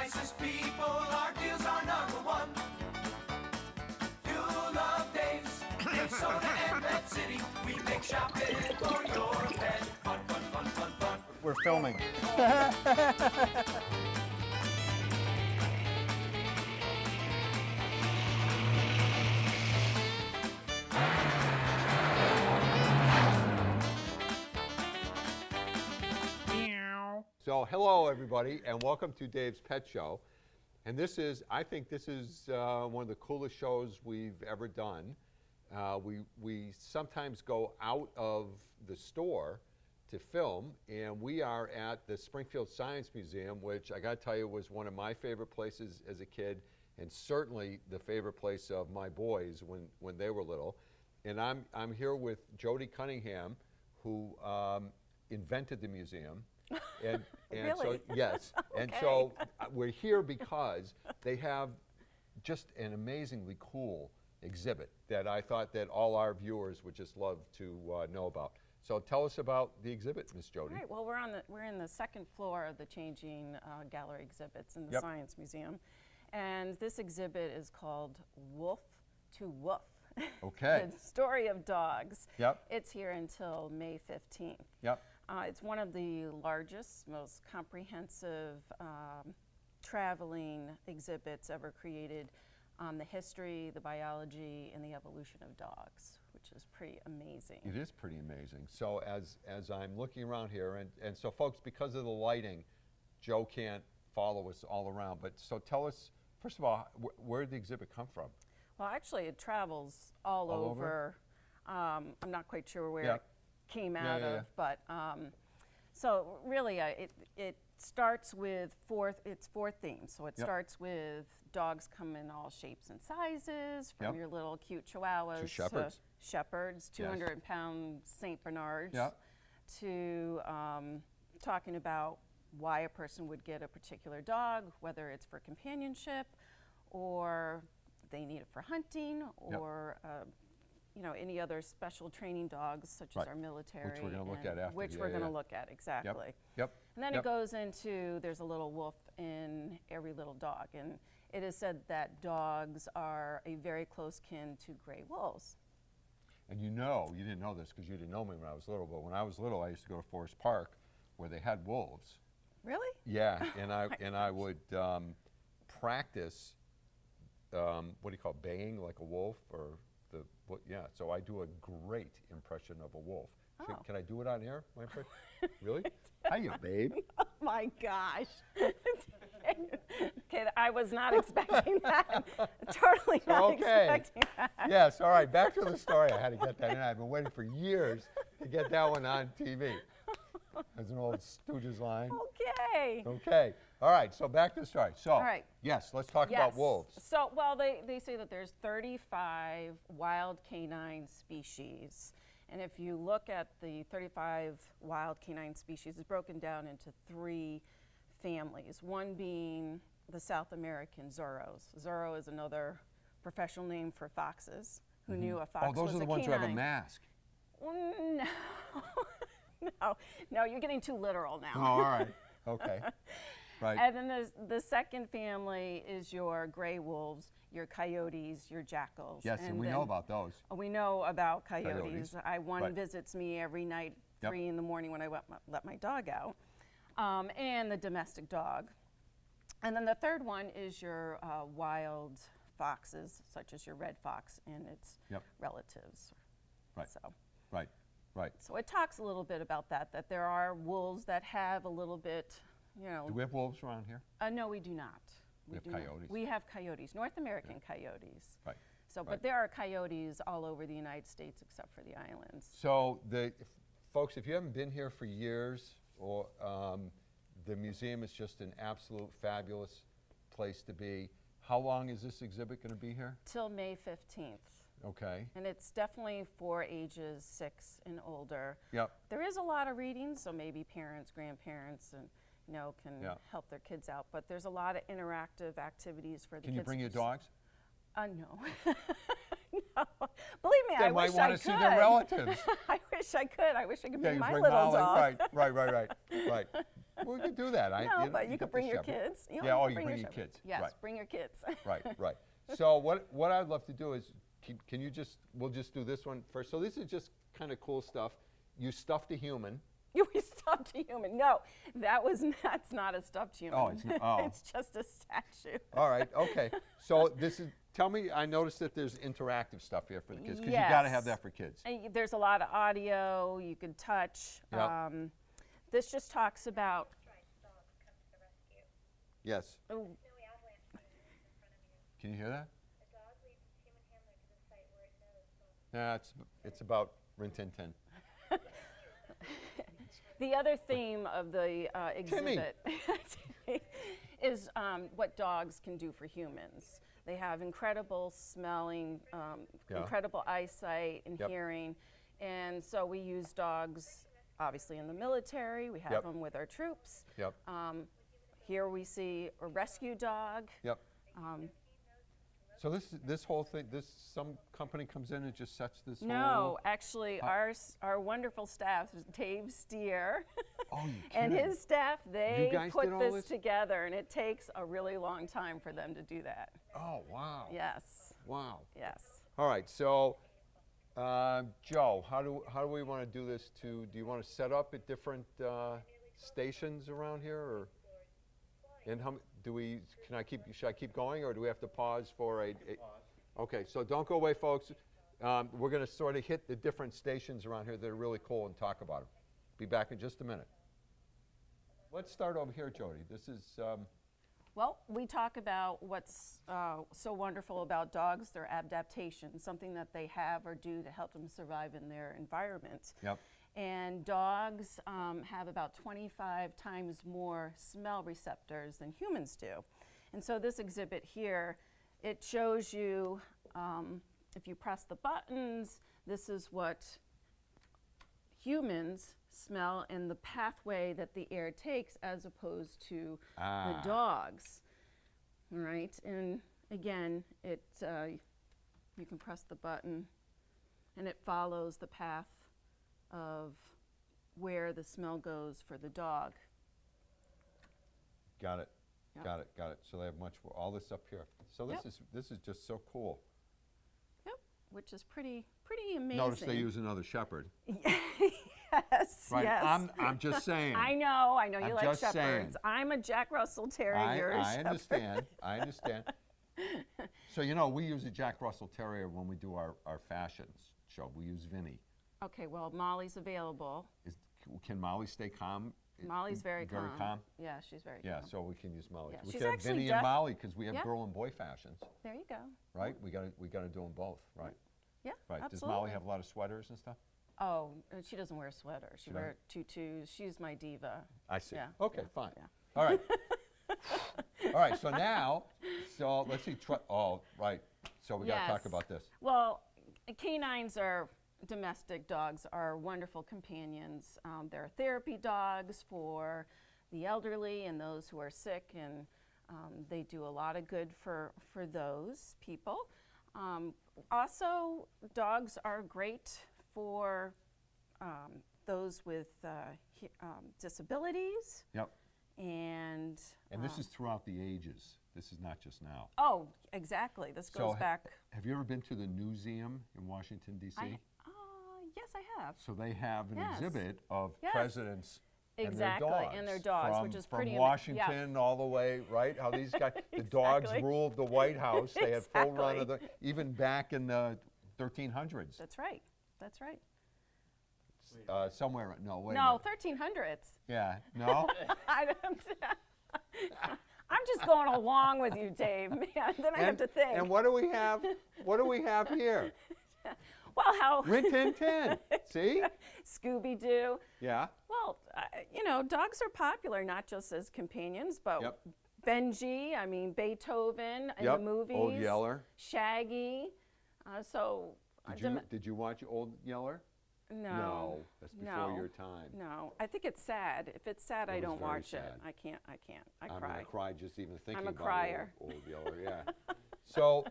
nicest people, our deals are number one. You'll love Dave's, Minnesota and Pet City. We make shopping for your pet fun, fun, fun, fun, fun. We're filming. So hello everybody and welcome to Dave's Pet Show. And I think this is one of the coolest shows we've ever done. We sometimes go out of the store to film, and we are at the Springfield Science Museum, which I gotta tell you was one of my favorite places as a kid, and certainly the favorite place of my boys when they were little. And I'm here with Jody Cunningham, who invented the museum. And Really? So yes, and so we're here because they have just an amazingly cool exhibit that I thought that all our viewers would just love to know about. So tell us about the exhibit, Miss Jody. All right. Well, we're in the second floor of the Changing Gallery exhibits in the Yep. Science Museum, and this exhibit is called Wolf to Woof. Okay. The story of dogs. Yep. It's here until May 15th. Yep. It's one of the largest, most comprehensive traveling exhibits ever created on the history, the biology, and the evolution of dogs, which is pretty amazing. It is pretty amazing. So as I'm looking around here, and so folks, because of the lighting, Joe can't follow us all around. But so tell us, first of all, where did the exhibit come from? Well, actually, it travels all over. I'm not quite sure where Yeah. it came Yeah, out yeah, of, but so really, it starts with its four themes. So it Yep. starts with dogs come in all shapes and sizes, from Yep. your little cute Chihuahuas To shepherds. shepherds, 200-pound Saint Bernards, Yep. to talking about why a person would get a particular dog, whether it's for companionship or they need it for hunting, or any other special training dogs, such as Right. our military. Which we're gonna look at after. Which Yeah, we're yeah, going to yeah. look at, exactly. Yep. And then Yep. it goes into, there's a little wolf in every little dog. And it is said that dogs are a very close kin to gray wolves. And you didn't know this because you didn't know me when I was little, but when I was little, I used to go to Forest Park where they had wolves. Really? Yeah, and I would practice, what do you call it, baying like a wolf, or yeah, so I do a great impression of a wolf. Oh. Can I do it on air, my impression? Really? Hiya, babe. Oh my gosh. Okay, I was not expecting that. Totally not expecting that. Yes, all right, back to the story. I had to get that in. I've been waiting for years to get that one on TV. That's an old Stooges line. Okay. Okay, all right, so back to the story. So, All right. yes, let's talk about wolves. So, well, they say that there's 35 wild canine species. And if you look at the 35 wild canine species, it's broken down into 3 families, one being the South American Zorros. Zorro is another professional name for foxes. Who knew a fox was a Oh, those are the ones who have a canine. mask. No. No, you're getting too literal now. Oh, all right, okay, right. And then the second family is your gray wolves, your coyotes, your jackals. Yes, and we know about those. We know about coyotes. Coyotes. One Right. visits me every night, Yep. 3 in the morning when I let my dog out, and the domestic dog. And then the third one is your wild foxes, such as your red fox and its Yep. relatives. Right. So. Right, right. So it talks a little bit about that there are wolves that have a little bit, Do we have wolves around here? no, we do not. We have do not. coyotes. We have coyotes, North American coyotes. Right. So, right. but there are coyotes all over the United States except for the islands. So, folks, if you haven't been here for years, or the museum is just an absolute fabulous place to be. How long is this exhibit going to be here? Till May 15th. Okay. And it's definitely for ages 6 and older. Yep. There is a lot of reading, so maybe parents, grandparents, and can Yeah. help their kids out. But there's a lot of interactive activities for the Can kids. you bring your to dogs? No. No. Believe me, They I might wish I want could. to see their relatives. I wish I could. I wish I could Yeah, bring you my bring little Molly. dog. Right. We could do that. No, but you get could the bring your shepherd. kids. You Yeah, know, oh, you bring bring your shepherd. kids. Yes, Right. bring your kids. Right, right. So what I'd love to do is, can you just, we'll just do this one first. So this is just kind of cool stuff. You stuffed a human. We stuffed a human. No, that's not a stuffed human. Oh, it's not- oh. It's just a statue. All right, okay. So this is, tell me, I noticed that there's interactive stuff here for the kids, because you got to have Yes. that for kids. And there's a lot of audio you can touch. Yep. This just talks about. Yes. Oh, Snowy avalanche in front of you. Can you hear that? A dog leads its human handler to the site where it knows. Yeah, it's about Rin Tin Tin. the other theme of the exhibit is what dogs can do for humans. They have incredible smelling, Yeah. incredible eyesight and Yep. hearing, and so we use dogs obviously in the military. We have Yep. them with our troops. Yep, Here we see a rescue dog. yep. So this whole thing, some company comes in and just sets this No, whole. actually, our wonderful staff, Dave Steer, Oh, you and kidding? his staff, they guys put did all this this? together, and it takes a really long time for them to do that. Oh, wow. Yes, Wow. yes. All right, so Joe, how do we want to do this? Do you want to set up at different stations around here, or and how should I keep going, or do we have to pause for a? Okay, so don't go away, folks. We're going to sort of hit the different stations around here that are really cool and talk about them. Be back in just a minute. Let's start over here, Jody. This is Well, we talk about what's so wonderful about dogs, their adaptation, something that they have or do to help them survive in their environment. Yep. And dogs have about 25 times more smell receptors than humans do. And so this exhibit here, it shows you, if you press the buttons, this is what humans smell and the pathway that the air takes as opposed to the dogs. All right, and again, you can press the button and it follows the path of where the smell goes for the dog. got it. Yep. Got it. So they have much all this up here. So Yep. this is just so cool. Yep, which is pretty amazing. Notice they use another shepherd. Yes, Right. yes. I'm just saying. I know you I'm like just shepherds. saying. I'm a Jack Russell Terrier. I you're a shepherd. understand. I understand. So we use a Jack Russell Terrier when we do our fashions show. We use Vinny. Okay, well, Molly's available. Can Molly stay calm? Molly's very calm. Very calm? Yeah, she's very Yeah, calm. so we can use Molly. Yeah, We she's can have actually Vinny deaf- and Molly because we have Yeah. girl and boy fashions, There you go. right? We got to do them both, right? Yeah, Right. absolutely. Does Molly have a lot of sweaters and stuff? Oh, she doesn't wear sweaters. She She wears tutus. She's my diva. I see. Yeah, Okay, yeah, fine. yeah. All right. All right. So now, let's see. Right. So we got to talk Yes. about this. Well, canines are domestic dogs are wonderful companions. They're therapy dogs for the elderly and those who are sick, and they do a lot of good for those people. Also, dogs are great for those with disabilities, Yep. and And this is throughout the ages. This is not just now. oh, exactly. This So goes back. Have you ever been to the Newseum in Washington, D.C.? Yes, I have. So they have an Yes. exhibit of Yes. presidents Exactly, and their dogs. which is from pretty Washington all the way, right? How these guys, the dogs Exactly. ruled the White House. They had full run of Exactly. even back in the 1300s. That's right. That's right. Somewhere, no, wait a No, minute. 1300s. Yeah, no? I don't. I'm just going along with you, Dave. Man, then I have to think. And what do we have? What do we have here? well, how Rin Tin Tin. See? Scooby Doo. Yeah. Well, dogs are popular not just as companions, but Yep. Benji. I mean, Beethoven in Yep. the movies. Old Yeller. Shaggy. Did you watch Old Yeller? No. That's before no, your time. No, I think it's sad. If it's sad, I was don't very watch it. sad. I can't. I I'm cry. gonna cry just even thinking a about crier. Old Yeller. Yeah. So,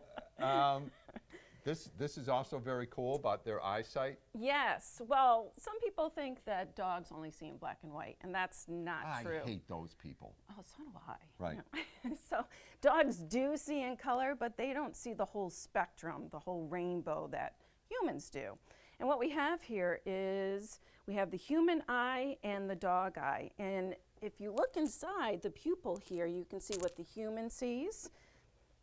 This is also very cool about their eyesight. Yes. Well, some people think that dogs only see in black and white, and that's not I true. hate those people. Oh, so do I. Right. So dogs do see in color, but they don't see the whole spectrum, the whole rainbow that humans do. And what we have here is we have the human eye and the dog eye. And if you look inside the pupil here, you can see what the human sees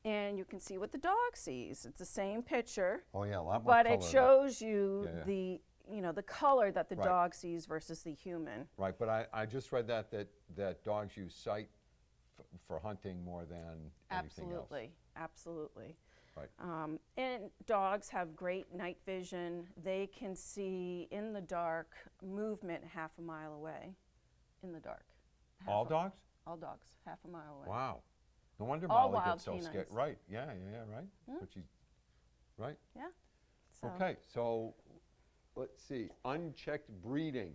and you can see what the dog sees. It's the same picture, Oh yeah, a lot more but color it in shows you Yeah, yeah. the the color that the Right. dog sees versus the human. Right, but I just read that dogs use sight for hunting more than anything else. Absolutely, absolutely. Right. And dogs have great night vision. They can see in the dark movement half a mile away. In the dark. All dogs? All dogs, half a mile away. Wow. No wonder All Molly wild gets so scared. canines. Right. Yeah. Right. But she. Right. Yeah. So. Okay. So, let's see. Unchecked breeding.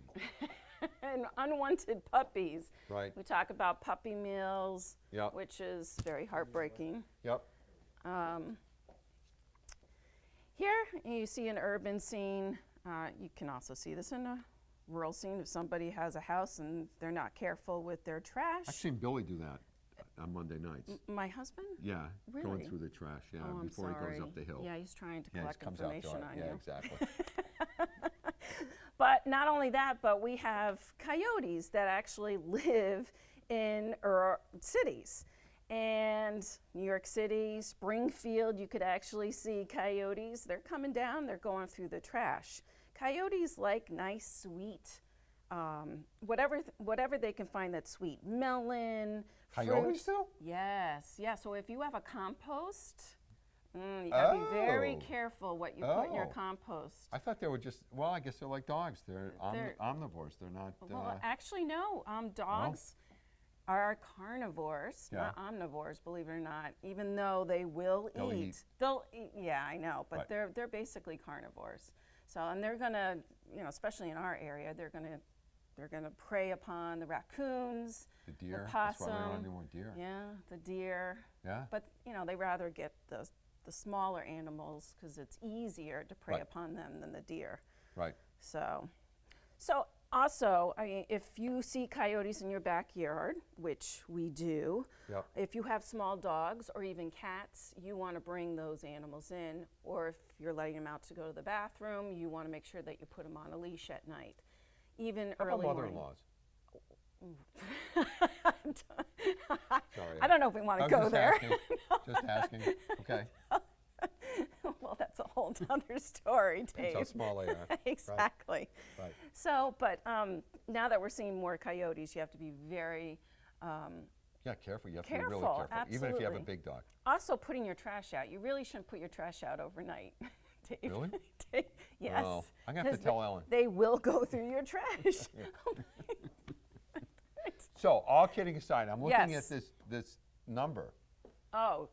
And unwanted puppies. Right. We talk about puppy mills, Yep. which is very heartbreaking. Yep. Here you see an urban scene. You can also see this in a rural scene. If somebody has a house and they're not careful with their trash. I've seen Billy do that on Monday nights. My husband? Yeah. Going Really? through the trash. Yeah. Oh, I'm before sorry. he goes up the hill. Yeah, he's trying to Yeah, collect it comes out information dark. on Yeah. you. Exactly. But not only that, but we have coyotes that actually live in cities. And New York City, Springfield, you could actually see coyotes. They're coming down, they're going through the trash. Coyotes like nice, sweet, whatever they can find that's sweet. Melon, Coyotes fruit. do? Yes, yeah. So if you have a compost, you gotta be very Oh. careful what you put in your Oh. compost. I thought they were just. Well, I guess they're like dogs. They're, They're- omnivores. They're not. Well, actually, no. Dogs are carnivores, Yeah. not omnivores. Believe it or not, even though they will They'll eat. eat. They'll eat. Yeah, I know, but Right. they're basically carnivores. So, and they're gonna, especially in our area, they're gonna prey upon the raccoons, the deer. the That's why we don't have possum. any more deer. Yeah, the deer. Yeah. But they rather get the smaller animals because it's easier to prey Right. upon them than the deer. Right. So also, I mean, if you see coyotes in your backyard, which we do, Yep. if you have small dogs or even cats, you want to bring those animals in. Or if you're letting them out to go to the bathroom, you want to make sure that you put them on a leash at night, even How about early morning. mother-in-laws? Sorry. I don't know if we want to go there. Just asking. Okay. Well, that's a whole other story, Depends Dave. how small they are. Right. Exactly. Right. So, but now that we're seeing more coyotes, you have to be very Yeah, careful. You have to be really Careful, careful. Even if you have a absolutely. big dog. also putting your trash out. You really shouldn't put your trash out overnight, Dave. Really? Yes. Oh, I'm gonna have to 'cause tell Ellen. They will go through your trash. So, all kidding aside, I'm looking Yes. at this number. Oh,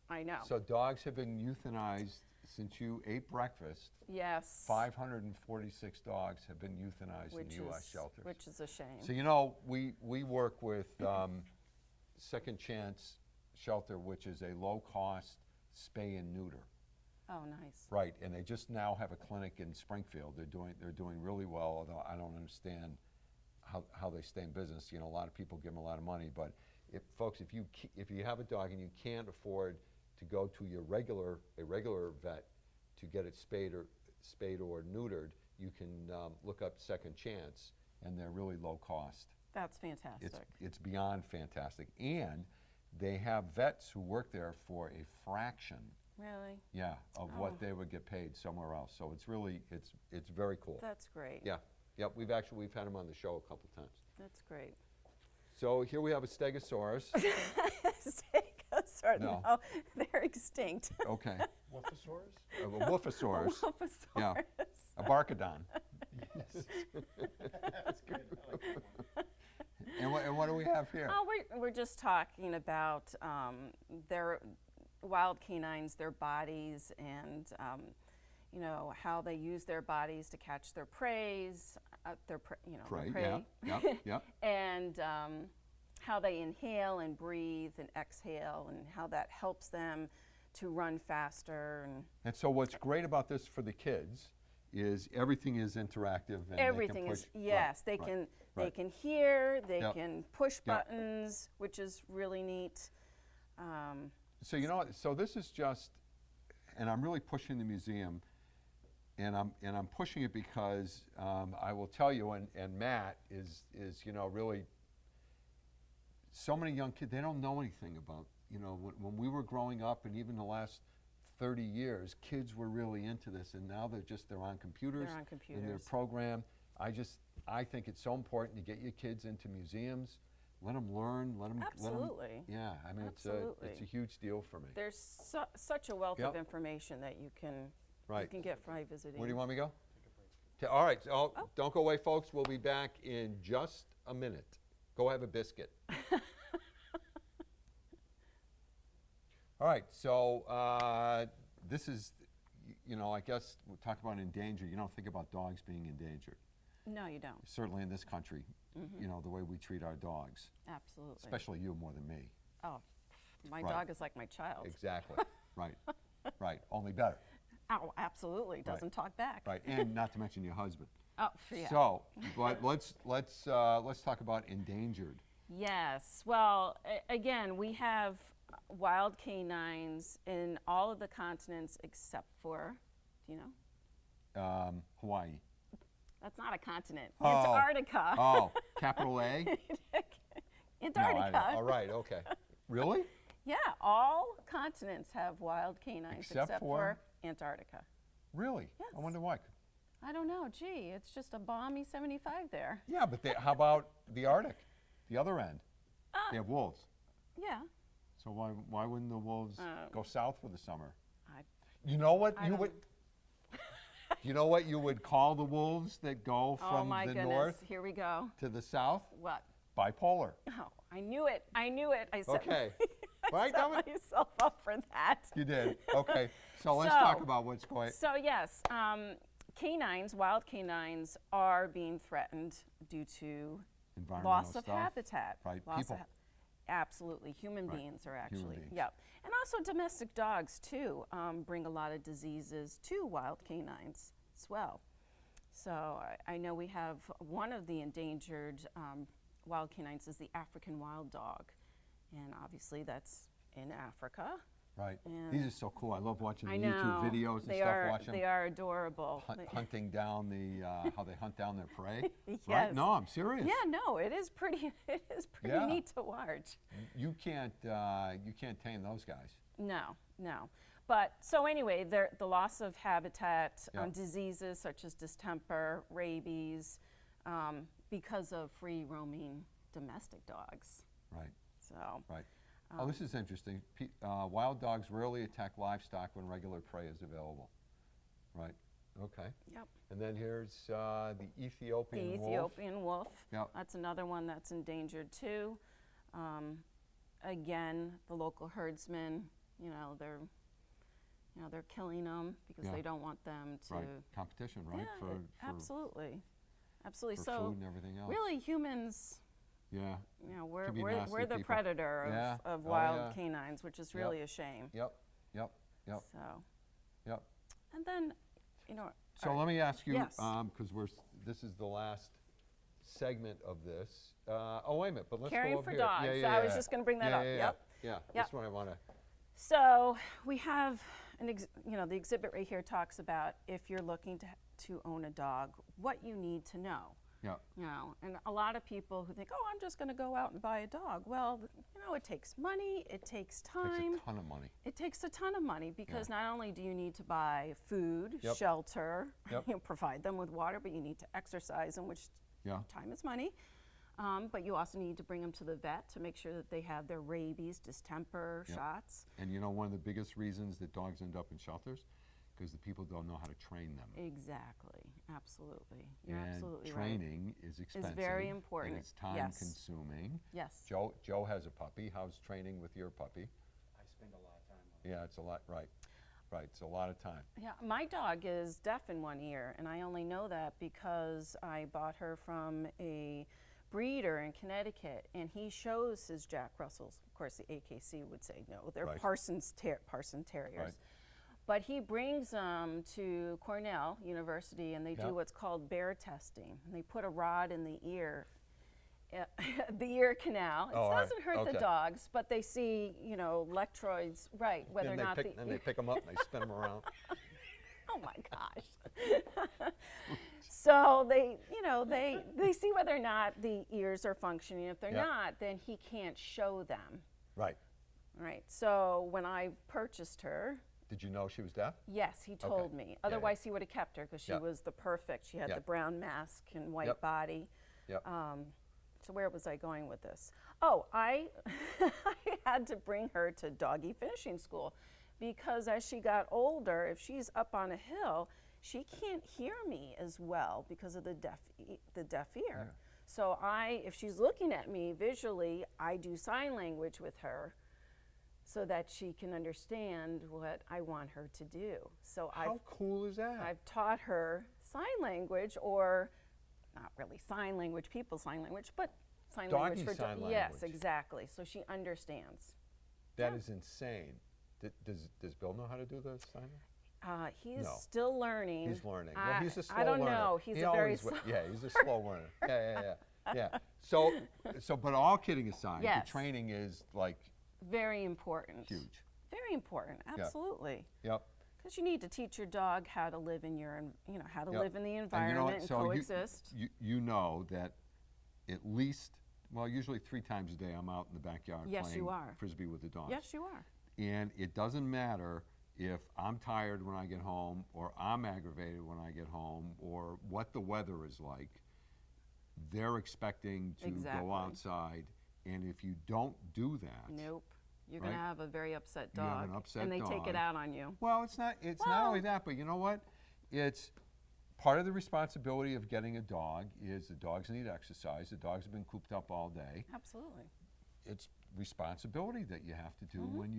I know. So, dogs have been euthanized since you ate breakfast. Yes. 546 dogs have been euthanized in the U.S. shelters. Which is a shame. So, we work with Second Chance Shelter, which is a low-cost spay and neuter. Oh, nice. Right, and they just now have a clinic in Springfield. They're doing really well, although I don't understand how they stay in business. A lot of people give them a lot of money, but if you have a dog and you can't afford to go to a regular vet to get it spayed or neutered, you can look up Second Chance, and they're really low cost. That's fantastic. It's beyond fantastic, and they have vets who work there for a fraction. Really? Yeah, of Oh. what they would get paid somewhere else. So it's really, it's very cool. That's great. Yeah, yep. We've had them on the show a couple times. That's great. So here we have a Stegosaurus. Stegosaurus. No. No, they're extinct. Okay, Wolfosaurus? a Wolfosaurus, Wolfosaurus. Yeah. a Barcodon. That's good. I like that. And what do we have here? Oh, we're just talking about their wild canines, their bodies, and how they use their bodies to catch their prey, their Prey, yeah, yeah. and how they inhale and breathe and exhale, and how that helps them to run faster And so what's great about this for the kids is everything is interactive and everything they can is, push. yes, they right, can right. hear, they Yep. can push Yep. buttons, which is really neat. So you know what? So this is just, and I'm really pushing the museum, and I'm pushing it because I will tell you, and Matt is really. So many young kids, they don't know anything about, when we were growing up, and even the last 30 years, kids were really into this, and now they're on computers. They're on And they're computers. programmed. I think it's so important to get your kids into museums, let them learn, let them. Absolutely. Yeah, I mean, Absolutely. it's a huge deal for me. There's such a wealth of Yep. information that you can Right. get by visiting. Where do you want me to go? All right, so don't go away, folks. We'll be back in just a minute. Go have a biscuit. All right, so this is, I guess we'll talk about endangered. You don't think about dogs being endangered. No, you don't. Certainly in this country, the way we treat our dogs, Absolutely. especially you more than me. Oh, my Right. dog is like my child. Exactly. Right. Right. Only better. Oh, absolutely. Doesn't talk back. Right. And not to mention your husband. Oh, yeah. So, but let's talk about endangered. Yes. Well, again, we have wild canines in all of the continents except for, do you know? Hawaii. That's not a continent. Oh. Antarctica. Oh, capital A? Antarctica. All right, okay. Really? Yeah, all continents have wild canines Except except for? for Antarctica. Really? Yes. I wonder why. I don't know. Gee, it's just a balmy 75 there. Yeah, but how about the Arctic? The other end? They have wolves. Yeah. So why wouldn't the wolves go south for the summer? I, You know what I you don't would? You know what you would call the wolves that go oh from my the goodness. north Here we go. to the south? What? Bipolar. Oh, I knew it. I knew it. I set, Okay. I Right, set Dominic? myself up for that. You did. Okay. So let's So- talk about what's going. So yes, canines, wild canines, are being threatened due to Environmental loss of stuff. habitat. Right, Loss people. Of absolutely, human Right, beings are human actually. beings. Yep, and also domestic dogs too bring a lot of diseases to wild canines as well. So I know we have one of the endangered wild canines is the African wild dog, and obviously that's in Africa. Right. And These are so cool. I love watching the I know YouTube videos and they stuff. are Watch them they are adorable. hunting down how they hunt down their prey. Right? Yes. No, I'm serious. Yeah, no, it is pretty. It is pretty Yeah. neat to watch. You can't tame those guys. No, no. But so anyway, the loss of habitat, Yeah. diseases such as distemper, rabies, because of free roaming domestic dogs. Right. So Right. Oh, this is interesting. Wild dogs rarely attack livestock when regular prey is available. Right. Okay. yep. And then here's the Ethiopian The wolf. Ethiopian wolf. Yep. That's another one that's endangered too. Again, the local herdsmen, they're killing them because Yeah. they don't want them to. Right. Competition, right? Yeah, for absolutely, absolutely. for So food and everything else. really, humans, Yeah. we're Can be we're, nasty we're the people. predator of, Yeah. of Oh, wild yeah. canines, which is Yep. really a shame. Yep. Yep. Yep. So, Yep. and then, So let me ask you, Yes. because this is the last segment of this. Oh, wait a minute, but let's Caring go over for here. dogs. Yeah, So yeah, I was yeah. just gonna bring that Yeah, up. yeah, Yep. Yeah, Yep. this one I want to. So we have the exhibit right here talks about if you're looking to own a dog, what you need to know. Yeah. And a lot of people who think, oh, I'm just going to go out and buy a dog. Well, it takes money, it takes time. Takes a ton of money. It takes a ton of money because not only do you need to buy food, Yep. shelter, Yep. provide them with water, but you need to exercise them, which Yeah. time is money. But you also need to bring them to the vet to make sure that they have their rabies, distemper Yep. shots. And one of the biggest reasons that dogs end up in shelters, because the people don't know how to train them. Exactly. Absolutely. You're and absolutely training is expensive. very important. And it's time Yes. consuming. right. Yes. Joe has a puppy. How's training with your puppy? I spend a lot of time on it. Yeah, it's a lot. Right. Right. It's a lot of time. Yeah, my dog is deaf in one ear, and I only know that because I bought her from a breeder in Connecticut, and he shows his Jack Russells. Of course, the AKC would say no, they're Right. Parson Terriers. Right. But he brings them to Cornell University, and they Yeah. do what's called bear testing. And they put a rod in the ear, the ear canal. It Oh, all right. doesn't hurt Okay. the dogs, but they see, electrodes, right? Whether or not Then they pick them up and they spin them around. Oh my gosh. So they see whether or not the ears are functioning. If they're Yeah. not, then he can't show them. Right. Right. So when I purchased her, Did you know she was deaf? yes, he told me. yeah. Otherwise, he would have kept her because she Yeah. was the perfect. She had Yeah. the brown mask and white Yep. body. Yep. So where was I going with this? Oh, I I had to bring her to doggy finishing school because as she got older, if she's up on a hill, she can't hear me as well because of the deaf ear. So if she's looking at me visually, I do sign language with her so that she can understand what I want her to do. So How cool is that? I've taught her sign language, or not really sign language, people sign language, but sign language Doggy for sign Yes, language. exactly. So she understands. That is insane. Does Bill know how to do the sign? He's No. still learning. He's learning. Well, he's a slow I don't learner. know. He's He a very always slow. yeah, he's a slow learner. Yeah. So, but all kidding aside, Yes. the training is like Very important. huge. Very important. Absolutely. Yep. Because you need to teach your dog how to live in how to Yep. live in the And you know environment what? and So coexist. you know that at least, well, usually 3 times a day I'm out in the backyard Yes, playing you are. frisbee with the dogs. Yes, you are. And it doesn't matter if I'm tired when I get home or I'm aggravated when I get home or what the weather is like. They're expecting to Exactly. go outside, and if you don't do that, Nope. You're going to Right. have a very upset You have dog. an upset and they take dog. it out on you. well, it's not only that, but you know what? It's part of the responsibility of getting a dog is the dogs need exercise. The dogs have been cooped up all day. Absolutely. It's responsibility that you have to do Mm-hmm. when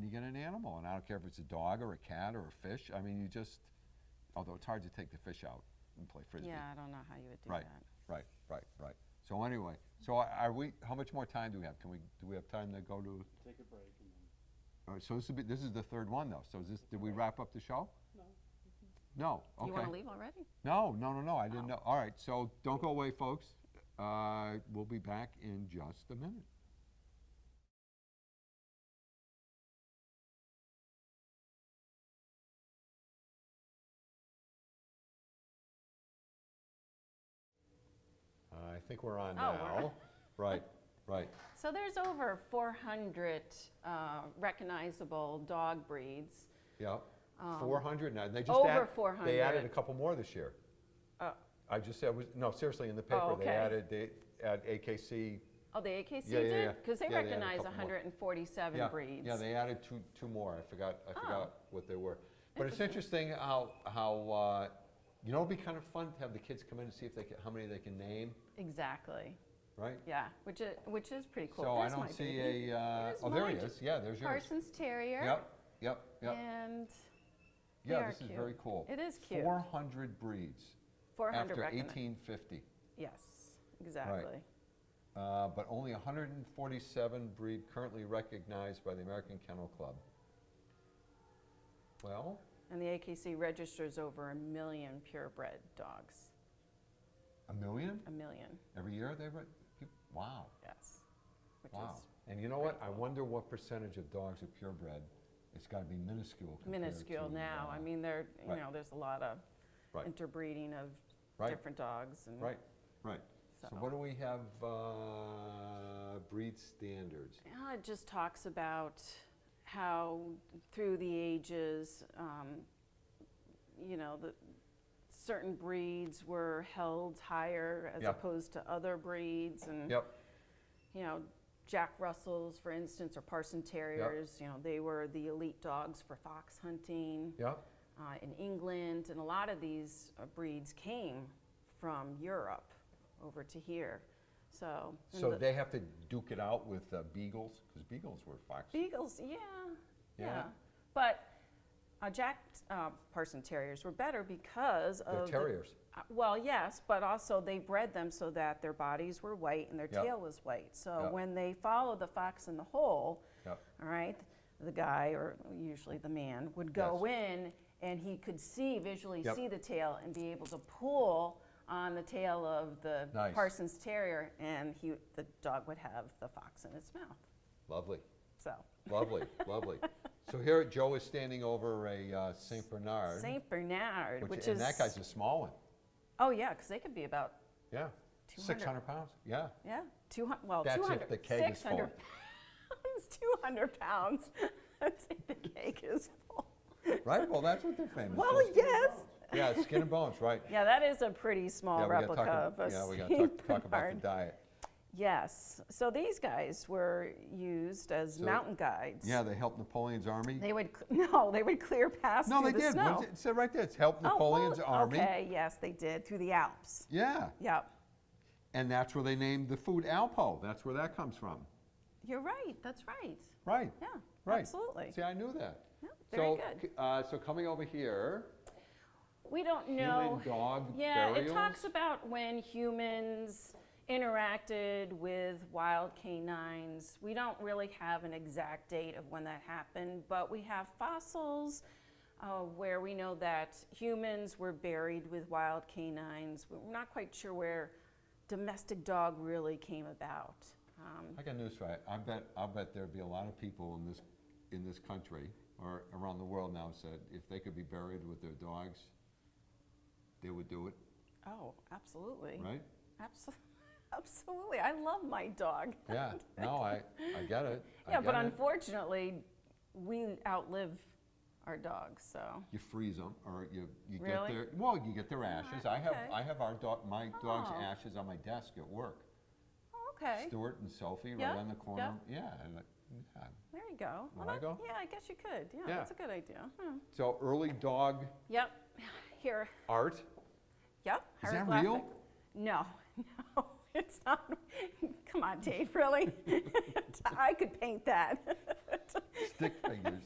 you get an animal, and I don't care if it's a dog or a cat or a fish. I mean, although it's hard to take the fish out and play frisbee. Yeah, I don't know how you would do Right, that. right. So anyway, are we? How much more time do we have? Do we have time to go to? Take a break and then. All right. So this is the third one though. So did we wrap up the show? No. Okay. You want to leave already? No. I didn't know. All right. So don't go away, folks. We'll be back in just a minute. I think we're on Oh, now. Right. So there's over 400 recognizable dog breeds. Yep. 400 now. They just over They 400. added a couple more this year. Oh. I just said no. Seriously, in the paper okay. they add AKC. Oh, the AKC Yeah, yeah, yeah. did? Because they Yeah, they added a recognize couple more. 147 Yeah, breeds. yeah. They added two more. I forgot what they were. But it's Interesting. interesting how it'd be kind of fun to have the kids come in and see how many they can name, Exactly. right? Yeah, which is pretty cool. So There's I my don't see baby. There's there he mine. is. Yeah, there's yours. Parsons Terrier. Yep. And they Yeah, are this is cute. very cool. It is cute. 400 breeds 400 after recognized. 1850. Yes, exactly. But only 147 breed currently recognized by the American Kennel Club. Well, And the AKC registers over 1 million purebred dogs. 1 million 1 million, every year wow, yes. Which wow. is And you know what? I wonder what percentage of dogs are purebred. It's got to be minuscule. compared minuscule to, now. I mean, right. there's a lot of Right. interbreeding of Right. different dogs. And Right. So So. what do we have? Breed standards. It just talks about how through the ages, the certain breeds were held higher as Yeah. opposed to other breeds, and Yep. Jack Russells, for instance, or Parson Terriers. They were the elite dogs for fox hunting Yep. in England, and a lot of these breeds came from Europe over to here. So, and So the they have to duke it out with beagles, because beagles were fox. beagles, yeah. Yeah. But Jack Parson Terriers were better because They're of terriers. Well, yes, but also they bred them so that their bodies were white and their Yep. tail was white. So Yep. when they follow the fox in the hole, Yep. all right, the guy, or usually the man, would go in and he could visually Yep. see the tail and be able to pull on the tail of the Nice. Parsons Terrier, and the dog would have the fox in its mouth. Lovely, So lovely, lovely. So here Joe is standing over a Saint Bernard, Saint Bernard, which and is that guy's a small one. oh yeah, because they could be about Yeah, 200. 600 pounds. Yeah, 200. Well, That's if 200. the keg is 600 pounds. 200 pounds. That's if the cake is full. right. Well, that's what they're famous. Well, for. yes. Yeah, skin and bones, right? Yeah, that is a pretty small Yeah, we gotta replica of a yeah, we got Saint to talk about the Bernard. diet. Yes. So these guys were used as mountain guides. Yeah, they helped Napoleon's army. They would they would clear past No, through they the did. snow. What it said right there. It's helped Oh, Napoleon's well, army. Okay, yes, they did through the Alps. Yeah, Yep. and that's where they named the food Alpo. That's where that comes from. You're right. That's right. Right. Yeah. Right. Absolutely. See, I knew that. Yeah, very so, good. so coming over here, We don't know. human dog Yeah, burials. it talks about when humans interacted with wild canines. We don't really have an exact date of when that happened, but we have fossils where we know that humans were buried with wild canines. We're not quite sure where domestic dog really came about. I got news for you. I'll bet there'd be a lot of people in this country or around the world now said if they could be buried with their dogs, they would do it, Oh, absolutely. right? Absolutely. I love my dog. Yeah. No, I get it. I Yeah, but get it. unfortunately, we outlive our dogs, so. You freeze them, or you Really? get their you get their ashes. okay. I have my dog's Oh. ashes on my desk at work. Oh, okay. Stuart and Sophie Yeah, right on the corner. Yeah. and There you go. Wanna that- go? Yeah, I guess you could. Yeah, Yeah. that's a good idea. So early dog Yep. Here. art. Yep. Is that hieroglyphic. real? No, no, it's not. Come on, Dave, really? I could paint that. Stick figures.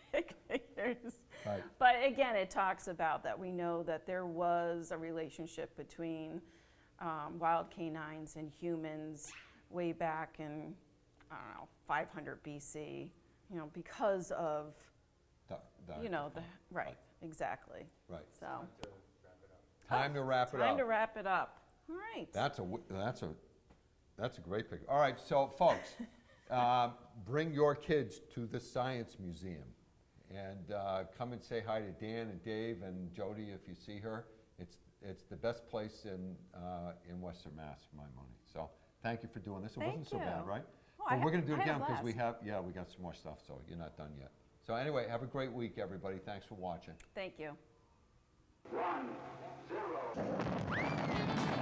Stick figures. Right. But again, it talks about that we know that there was a relationship between wild canines and humans way back in, I don't know, 500 BC, because of, right, exactly. Right. So, Time to wrap it time up. to wrap it up. All right. That's a great picture. All right, so folks, bring your kids to the Science Museum and come and say hi to Dan and Dave and Jody if you see her. It's the best place in Western Mass for my money. So thank you for doing this. It Thank wasn't so bad, you. right? Oh, But we're going to do it I had a again because we blast. we got some more stuff. So you're not done yet. So anyway, have a great week, everybody. Thanks for watching. Thank you. 1, 0.